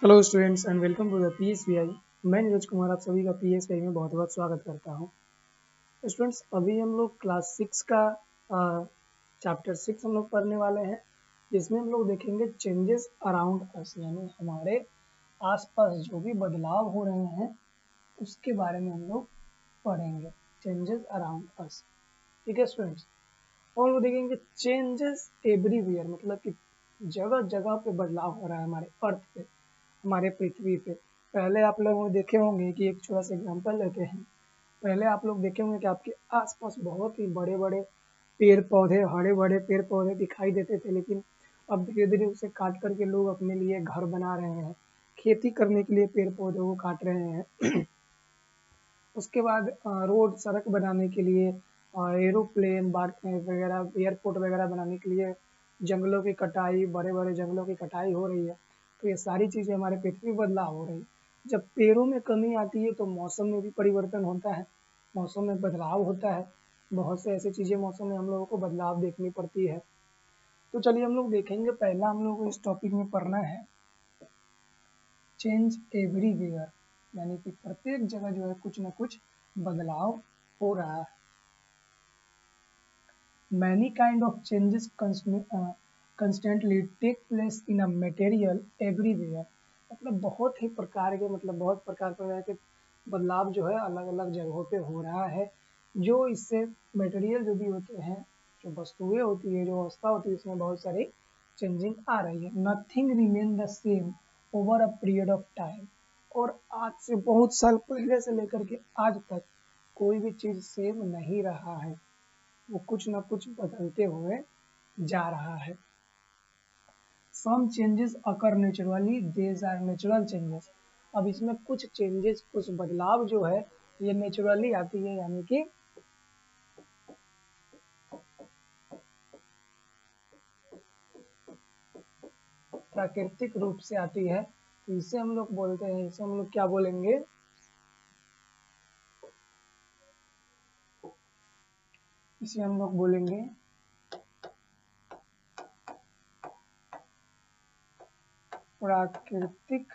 Hello students and welcome to the PSVI. मैं नीरज कुमार आप सभी का पीएसवीआई में बहुत बहुत स्वागत करता हूं। स्टूडेंट्स, अभी हम लोग क्लास 6 का चैप्टर 6 हम लोग पढ़ने वाले हैं, जिसमें हम लोग देखेंगे चेंजेस अराउंड अस, यानी हमारे आसपास जो भी बदलाव हो रहे हैं उसके बारे में हम लोग पढ़ेंगे। चेंजेस अराउंड अस, ठीक है स्टूडेंट्स। और वो देखेंगे चेंजेस एवरीवेयर, मतलब कि जगह जगह पे बदलाव हो रहा है हमारे अर्थ पे, हमारे पृथ्वी पे। पहले आप लोग देखे होंगे कि एक छोटा सा एग्जांपल लेते हैं। पहले आप लोग देखे होंगे कि आपके आसपास बहुत ही बड़े बड़े पेड़ पौधे, हरे भरे पेड़ पौधे दिखाई देते थे, लेकिन अब धीरे धीरे उसे काट करके लोग अपने लिए घर बना रहे हैं, खेती करने के लिए पेड़ पौधों को काट रहे हैं। उसके बाद रोड सड़क बनाने के लिए, एरोप्लेन वगैरह, एयरपोर्ट वगैरह बनाने के लिए जंगलों की कटाई, बड़े बड़े जंगलों की कटाई हो रही है। तो ये सारी चीज़ें हमारे पृथ्वी बदलाव हो रही है। जब पेड़ों में कमी आती है तो मौसम में भी परिवर्तन होता है, मौसम में बदलाव होता है। बहुत से ऐसी चीज़ें मौसम में हम लोगों को बदलाव देखनी पड़ती है। तो चलिए हम लोग देखेंगे, पहला हम लोग को इस टॉपिक में पढ़ना है चेंज एवरीवेयर, यानी कि प्रत्येक जगह जो है कुछ ना कुछ बदलाव हो रहा है। Many kind of changes constantly take place in a material everywhere, मतलब बहुत ही प्रकार के, मतलब बहुत प्रकार के बदलाव जो है अलग अलग जगहों पे हो रहा है। जो इससे मटेरियल जो भी होते हैं, जो वस्तुएं होती है, जो अवस्था होती है, उसमें बहुत सारी चेंजिंग आ रही है। Nothing remain the same over a period of time, और आज से बहुत साल पहले से लेकर के आज तक कोई भी चीज सेम नहीं रहा है, वो कुछ ना कुछ बदलते हुए जा रहा है। Some changes occur naturally, these are natural changes. अब इसमें कुछ चेंजेस, कुछ बदलाव जो है ये नेचुरली आती है, यानी कि प्राकृतिक रूप से आती है। तो इसे हम लोग बोलते हैं, इसे हम लोग क्या बोलेंगे, इसे हम लोग बोलेंगे प्राकृतिक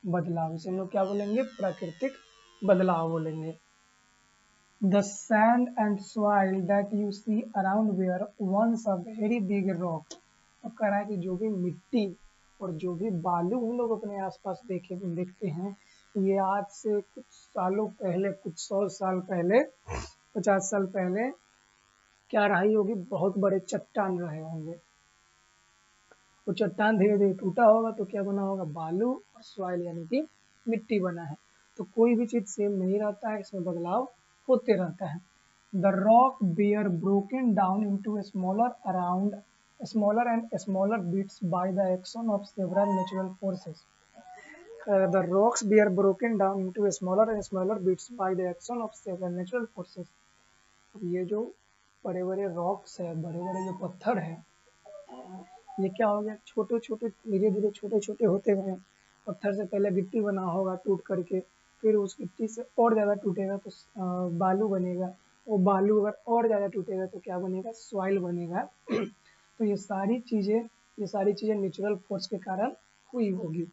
बदलाव। इसे हम लोग क्या बोलेंगे, प्राकृतिक बदलाव बोलेंगे। The sand and soil that you see around were once a very big rock। अब कह रहा है कि जो भी मिट्टी और जो भी बालू हम लोग अपने आसपास देखते हैं, ये आज से कुछ सालों पहले, कुछ 100 साल पहले, 50 साल पहले क्या रही होगी, बहुत बड़े चट्टान रहे होंगे। वो चट्टान धीरे धीरे टूटा होगा तो क्या बना होगा, बालू और सॉइल, यानी कि मिट्टी बना है। तो कोई भी चीज सेम नहीं रहता है, इसमें बदलाव होते रहता है। The rock bare broken down into smaller and smaller bits by the action of several natural forces। The rocks were broken down into smaller and smaller bits by the action of several natural forces। ये जो बड़े बड़े rocks है, बड़े बड़े जो पत्थर है, ये क्या हो गया, छोटे छोटे, धीरे धीरे छोटे छोटे होते गए। पत्थर से पहले गिट्टी बना होगा टूट करके, फिर उस गिट्टी से और ज़्यादा टूटेगा तो बालू बनेगा। वो बालू अगर और ज़्यादा टूटेगा तो क्या बनेगा, सॉइल बनेगा। तो ये सारी चीज़ें नेचुरल फोर्स के कारण हुई होगी।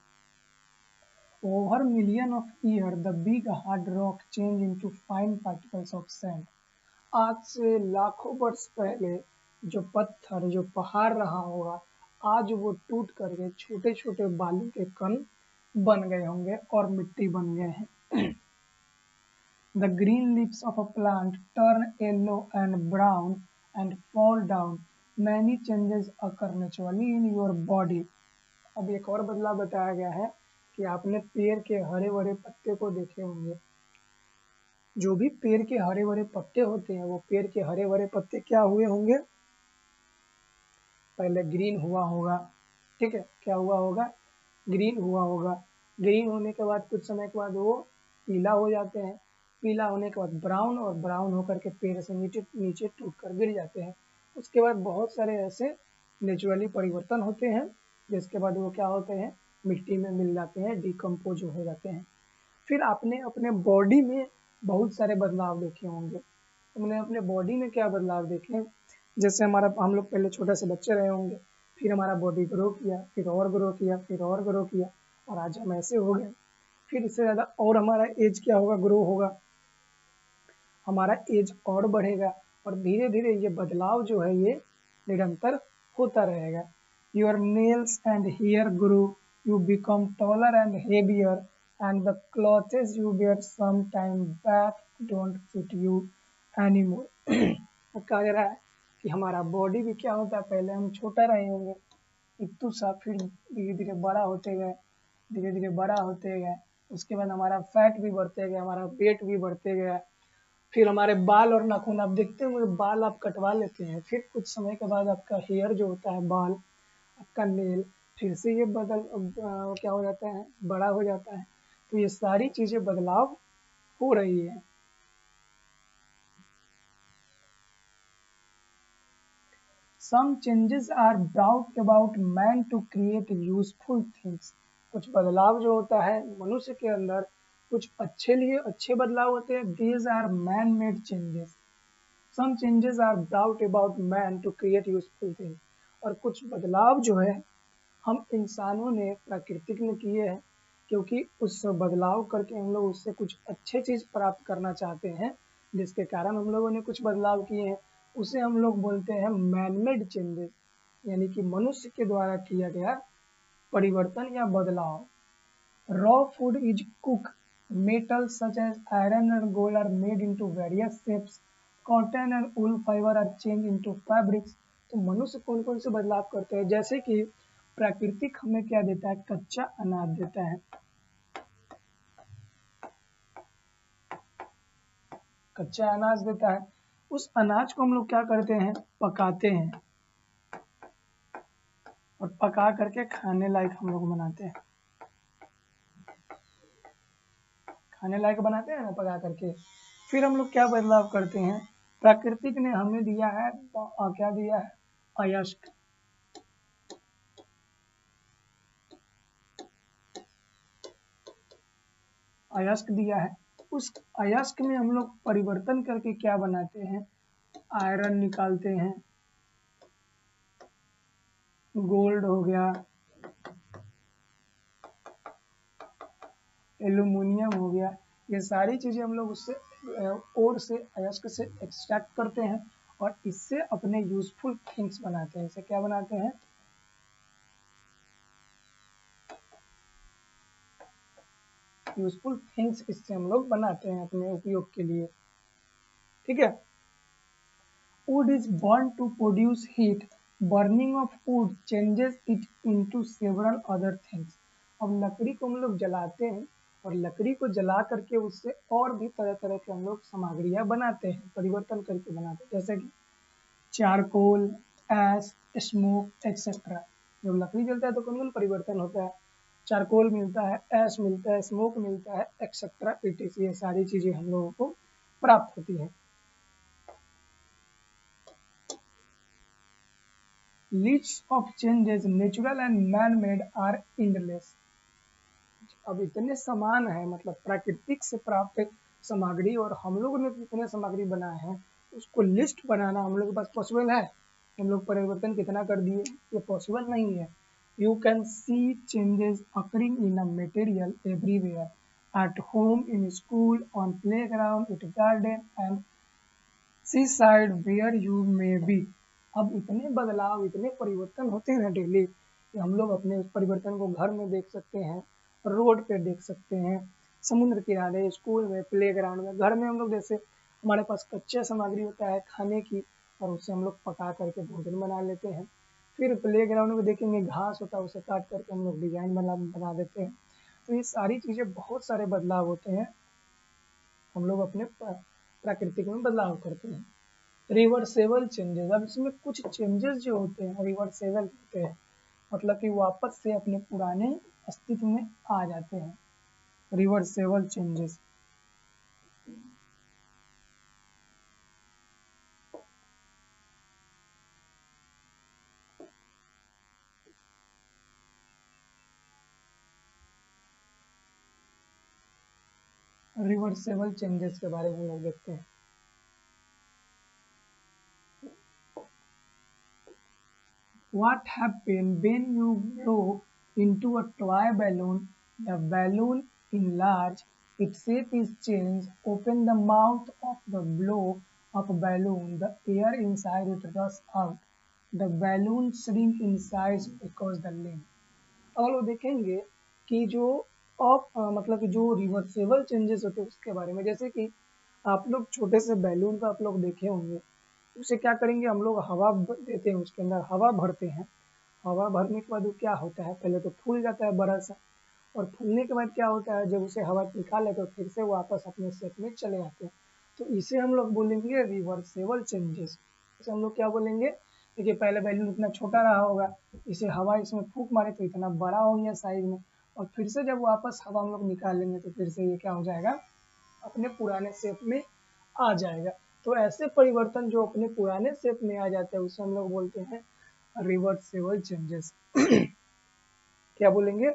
Over million of year the big hard rock change into fine particles of sand. आज से लाखों वर्ष पहले जो पत्थर, जो पहाड़ रहा होगा, आज वो टूट करके छोटे छोटे बालू के कण बन गए होंगे और मिट्टी बन गए हैं। The green leaves of a plant turn yellow and brown and fall down. Many changes occur naturally in your body। अब एक और बदलाव बताया गया है कि आपने पेड़ के हरे भरे पत्ते को देखे होंगे। जो भी पेड़ के हरे भरे पत्ते होते हैं, वो पेड़ के हरे भरे पत्ते क्या हुए होंगे, पहले ग्रीन हुआ होगा, ठीक है, क्या हुआ होगा, ग्रीन हुआ होगा। ग्रीन होने के बाद कुछ समय के बाद वो पीला हो जाते हैं, पीला होने के बाद ब्राउन, और ब्राउन होकर के पेड़ से नीचे नीचे टूट कर गिर जाते हैं। उसके बाद बहुत सारे ऐसे नेचुरली परिवर्तन होते हैं, जिसके बाद वो क्या होते हैं, मिट्टी में मिल जाते हैं, डिकम्पोज हो जाते हैं। फिर आपने अपने बॉडी में बहुत सारे बदलाव देखे होंगे। हमने अपने बॉडी में क्या बदलाव देखे, जैसे हम लोग पहले छोटे से बच्चे रहे होंगे, फिर हमारा बॉडी ग्रो किया, फिर और ग्रो किया, फिर और ग्रो किया, और आज हम ऐसे हो गए। फिर इससे ज़्यादा और हमारा एज क्या होगा, ग्रो होगा, हमारा एज और बढ़ेगा, और धीरे धीरे ये बदलाव जो है ये निरंतर होता रहेगा। Your nails and hair grow, you become taller and heavier, and the clothes you wear some time back don't fit you anymore. कहा जा रहा है कि हमारा बॉडी भी क्या होता है, पहले हम छोटा रहे होंगे इतू सा, फिर धीरे धीरे बड़ा होते गए, धीरे धीरे बड़ा होते गए, उसके बाद हमारा फैट भी बढ़ते गया, हमारा वेट भी बढ़ते गया, फिर हमारे बाल और नाखून, आप देखते होंगे बाल आप कटवा लेते हैं, फिर कुछ समय के बाद आपका हेयर जो होता है, बाल, आपका नेल, फिर से ये क्या हो जाता है, बड़ा हो जाता है। तो ये सारी चीजें बदलाव हो रही है। Some changes are brought about man to create useful things. कुछ बदलाव जो होता है मनुष्य के अंदर, कुछ अच्छे लिए अच्छे बदलाव होते हैं। These are man-made changes. Some changes are brought about man to create useful things. और कुछ बदलाव जो है हम इंसानों ने, प्राकृतिक ने किए हैं, क्योंकि उस बदलाव करके हम लोग उससे कुछ अच्छे चीज प्राप्त करना चाहते हैं, जिसके कारण हम लोगों ने कुछ बदलाव किए हैं, उसे हम लोग बोलते हैं मैनमेड चेंजेस, यानी कि मनुष्य के द्वारा किया गया परिवर्तन या बदलाव। Raw food is cook, metal such as iron and gold are made into various shapes, cotton and wool fibre are change into fabrics. तो मनुष्य कौन कौन से बदलाव करते हैं, जैसे कि प्राकृतिक हमें क्या देता है, कच्चा अनाज देता है, कच्चा अनाज देता है, उस अनाज को हम लोग क्या करते हैं, पकाते हैं, और पका करके खाने लायक हम लोग बनाते हैं, खाने लायक बनाते हैं ना पका करके। फिर हम लोग क्या बदलाव करते हैं, प्राकृतिक ने हमें दिया है, क्या दिया है, अयस्क, अयस्क दिया है। उस अयस्क में हम लोग परिवर्तन करके क्या बनाते हैं, आयरन निकालते हैं, गोल्ड हो गया, एल्यूमिनियम हो गया, ये सारी चीजें हम लोग उससे और से अयस्क से एक्सट्रैक्ट करते हैं, और इससे अपने यूजफुल थिंग्स बनाते हैं। इसे क्या बनाते हैं, यूजफुल थिंग्स इससे हम लोग बनाते हैं अपने उपयोग के लिए। ठीक है। Wood is burned to produce heat. Burning of wood changes it into several other things. अब लकड़ी को हम लोग जलाते हैं, और लकड़ी को जला करके उससे और भी तरह तरह के हम लोग सामग्रियां बनाते हैं, परिवर्तन करके बनाते हैं, जैसे कि चारकोल, एश, स्मोक एक्सेट्रा। जब लकड़ी जलता है तो कौन कौन परिवर्तन होता है, चारकोल मिलता है, ऐश मिलता है, स्मोक मिलता है, एक्सेट्रा इट, ये सारी चीजें हम लोगों को प्राप्त होती है। Lists of changes, natural and man-made, are endless. अब इतने समान है, मतलब प्राकृतिक से प्राप्त सामग्री, और हम लोगों ने कितने सामग्री बनाए हैं, उसको लिस्ट बनाना हम लोग के पास पॉसिबल है, हम लोग परिवर्तन कितना कर दिए, ये पॉसिबल नहीं है। You can see changes occurring in a material everywhere, at home, in school, on playground, it garden and seaside where you may be. अब इतने बदलाव, इतने परिवर्तन होते हैं ना डेली, कि हम लोग अपने उस परिवर्तन को घर में देख सकते हैं, रोड पे देख सकते हैं, समुद्र किनारे, स्कूल में, प्लेग्राउंड में, घर में हम लोग जैसे हमारे पास कच्चा सामग्री होता है खाने की, और उससे हम लोग पका करके भोजन बना लेते हैं। फिर प्लेग्राउंड में देखेंगे घास होता है, उसे काट करके हम लोग डिजाइन बना देते हैं। तो ये सारी चीजें, बहुत सारे बदलाव होते हैं, हम लोग अपने प्राकृतिक में बदलाव करते हैं। रिवर्सेबल चेंजेस, अब इसमें कुछ चेंजेस जो होते हैं रिवर्सेबल होते हैं, मतलब कि वापस से अपने पुराने अस्तित्व में आ जाते हैं, रिवर्सेबल चेंजेस। रिवर्सेबल चेंजेस के बारे में हम लोग देखते हैं। what happen when you blow into a toy balloon? The balloon enlarge, its shape is changed. Open the mouth of the blow of balloon. The air inside it rushes out. The balloon shrink in size because the length. अगर वो देखेंगे कि जो मतलब कि जो reversible changes होते हैं उसके बारे में, जैसे कि आप लोग छोटे से बैलून का आप लोग देखे होंगे, उसे क्या करेंगे हम लोग हवा देते हैं, उसके अंदर हवा भरते हैं। हवा भरने के बाद वो क्या होता है, पहले तो फूल जाता है बड़ा सा, और फूलने के बाद क्या होता है, जब उसे हवा निकाले तो फिर से वापस अपने शेप में चले आते हैं। तो इसे हम लोग बोलेंगे रिवर्सेबल चेंजेस। इसे हम लोग क्या बोलेंगे, देखिए पहले बैलून इतना छोटा रहा होगा, इसे हवा इसमें फूंक मारे तो इतना बड़ा हो गया साइज में, और फिर से जब वापस हवा हम लोग निकालेंगे तो फिर से ये क्या हो जाएगा, अपने पुराने शेप में आ जाएगा। तो ऐसे परिवर्तन जो अपने पुराने शेप में आ जाते हैं उसे हम लोग बोलते हैं रिवर्सेबल चेंजेस। क्या बोलेंगे,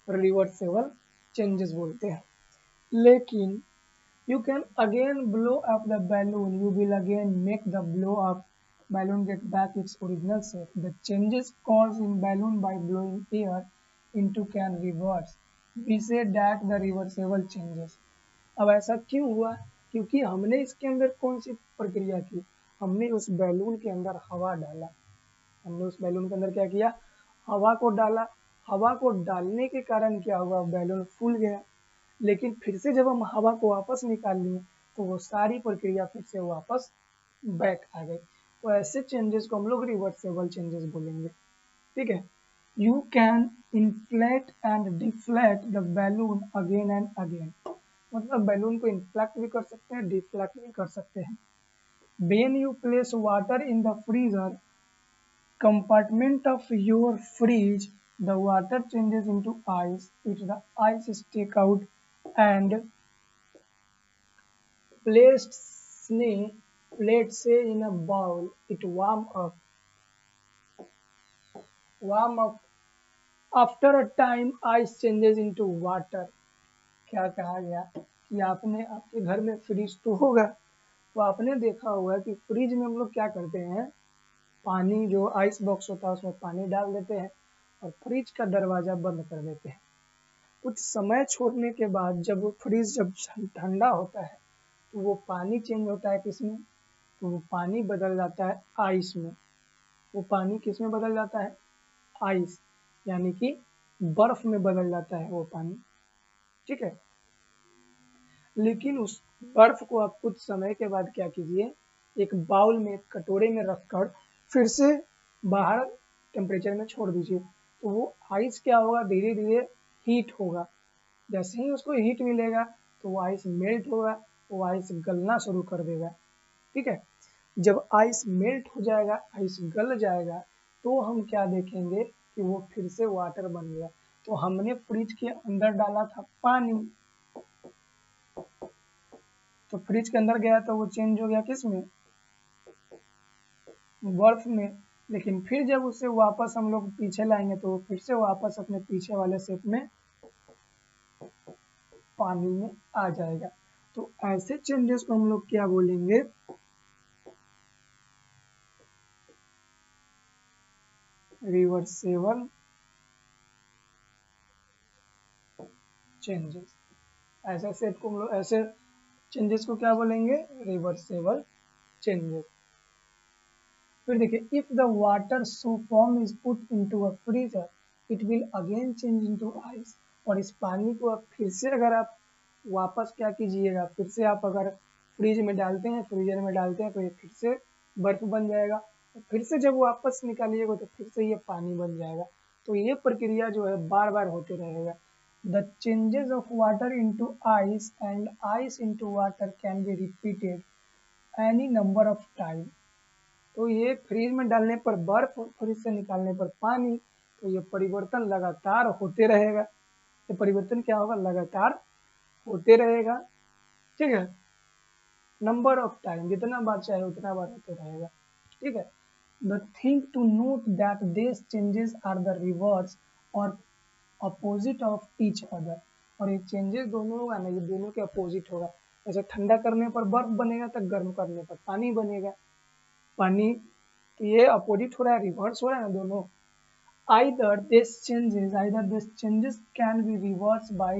रिवर्सेबल चेंजेस बोलते हैं। लेकिन you can again blow up the balloon, you will again make the blow up balloon get back its original shape. The changes caused in balloon by blowing air into can reverse. We say that the reversible changes. अब ऐसा क्यों हुआ, क्योंकि हमने इसके अंदर कौन सी प्रक्रिया की, हमने उस बैलून के अंदर हवा डाला। हमने उस बैलून के अंदर क्या किया, हवा को डाला। हवा को डालने के कारण क्या हुआ, बैलून फूल गया। लेकिन फिर से जब हम हवा को वापस निकाल लिए तो वो सारी प्रक्रिया फिर से वापस बैक आ गई। तो ऐसे चेंजेस को हम लोग रिवर्सेबल चेंजेस बोलेंगे। ठीक है, you can inflate and deflate the balloon again and again, मतलब बैलून को इन्फ्लेक्ट भी कर सकते हैं, डिफ्लेक्ट भी कर सकते हैं। When you place water in the freezer compartment of your fridge, the water changes into ice. If the ice is taken out and placed let's say in a bowl, it warm up. After a time ice changes into water. क्या कहा गया कि आपने आपके घर में fridge तो होगा, तो आपने देखा होगा कि फ्रिज में हम लोग क्या करते हैं, पानी जो आइस बॉक्स होता है उसमें पानी डाल देते हैं और फ्रिज का दरवाजा बंद कर देते हैं। कुछ समय छोड़ने के बाद जब वो फ्रिज जब ठंडा होता है तो वो पानी चेंज होता है किसमें, तो वो पानी बदल जाता है आइस में। वो पानी किस में बदल जाता है, आइस, यानी कि बर्फ में बदल जाता है वो पानी। ठीक है, लेकिन उस बर्फ को आप कुछ समय के बाद क्या कीजिए, एक बाउल में, एक कटोरे में रखकर फिर से बाहर टेम्परेचर में छोड़ दीजिए। तो वो आइस क्या होगा, धीरे धीरे हीट होगा। जैसे ही उसको हीट मिलेगा तो वो आइस मेल्ट होगा, वो आइस गलना शुरू कर देगा। ठीक है, जब आइस मेल्ट हो जाएगा, आइस गल जाएगा, तो हम क्या देखेंगे कि वो फिर से वाटर बन गया। तो हमने फ्रिज के अंदर डाला था पानी, तो फ्रिज के अंदर गया तो वो चेंज हो गया किस में, बर्फ में। लेकिन फिर जब उसे वापस हम लोग पीछे लाएंगे तो वो फिर से वापस अपने पीछे वाले शेप में पानी में आ जाएगा। तो ऐसे चेंजेस को हम लोग क्या बोलेंगे, रिवर्सेबल चेंजेस। ऐसे शेप को हम लोग, ऐसे चेंजेस को क्या बोलेंगे, रिवर्सेबल चेंजेस। फिर देखिए, if the water so form is put into a freezer it will again change into ice. और इस पानी को आप फिर से अगर आप वापस क्या कीजिएगा, फिर से आप अगर फ्रिज में डालते हैं, फ्रीजर में डालते हैं, तो ये फिर से बर्फ बन जाएगा। तो फिर से जब वापस निकालिएगा तो फिर से ये पानी बन जाएगा। तो ये प्रक्रिया जो है बार बार होते रहेगा। The changes of water into ice and ice into water can be repeated any number of time. तो ये फ्रिज में डालने पर बर्फ और फ्रिज से निकालने पर पानी, तो ये परिवर्तन लगातार होते रहेगा। ये परिवर्तन क्या होगा, लगातार होते रहेगा। ठीक है, नंबर ऑफ टाइम, जितना बार चाहे उतना बार होते रहेगा। ठीक है, the thing to note that this changes are the reverse और अपोजिट ऑफ ईच अदर। और ये चेंजेस दोनों होगा ना, ये दोनों के अपोजिट होगा। जैसे ठंडा करने पर बर्फ बनेगा तो गर्म करने पर पानी बनेगा। पानी ये अपोजिट हो रहा है, रिवर्स हो रहा है ना दोनों। either this changes can be reversed by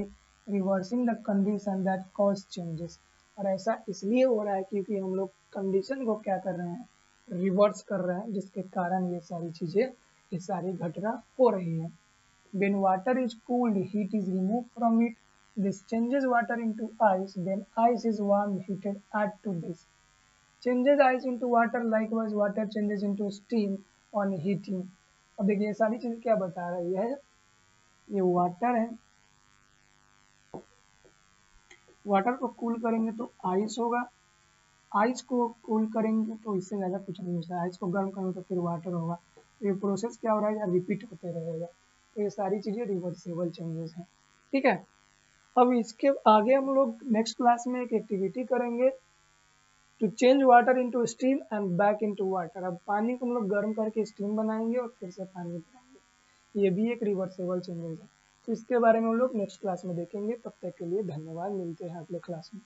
reversing the condition that cause changes। और ऐसा इसलिए हो रहा है क्योंकि हम लोग कंडीशन को क्या कर रहे हैं, रिवर्स कर रहे हैं, जिसके कारण ये सारी चीजें, ये सारी घटना हो रही है। When water is cooled, heat is removed from it. This changes water into ice. Then ice is warm, heated. Add to this changes ice into water. Likewise, water changes into steam on heating। अब देखिए ये सारी चीज क्या बता रही है, ये वाटर है, वाटर को कूल करेंगे तो आइस होगा, आइस को कूल करेंगे तो इससे ज़्यादा कुछ नहीं हो सकता, आइस को गर्म करेंगे तो फिर वाटर होगा। तो ये प्रोसेस क्या हो रहा है यार, रिपीट होते रहेगा। तो ये सारी चीज़ें रिवर्सेबल चेंजेस हैं, ठीक है। अब इसके आगे हम लोग नेक्स्ट क्लास में एक एक्टिविटी करेंगे, to change water into steam and back into water. अब पानी को हम लोग गर्म करके स्टीम बनाएंगे और फिर से पानी बनाएंगे, ये भी एक रिवर्सेबल चेंजेस है। तो इसके बारे में हम लोग नेक्स्ट क्लास में देखेंगे। तब तक के लिए धन्यवाद, मिलते हैं अगले क्लास में।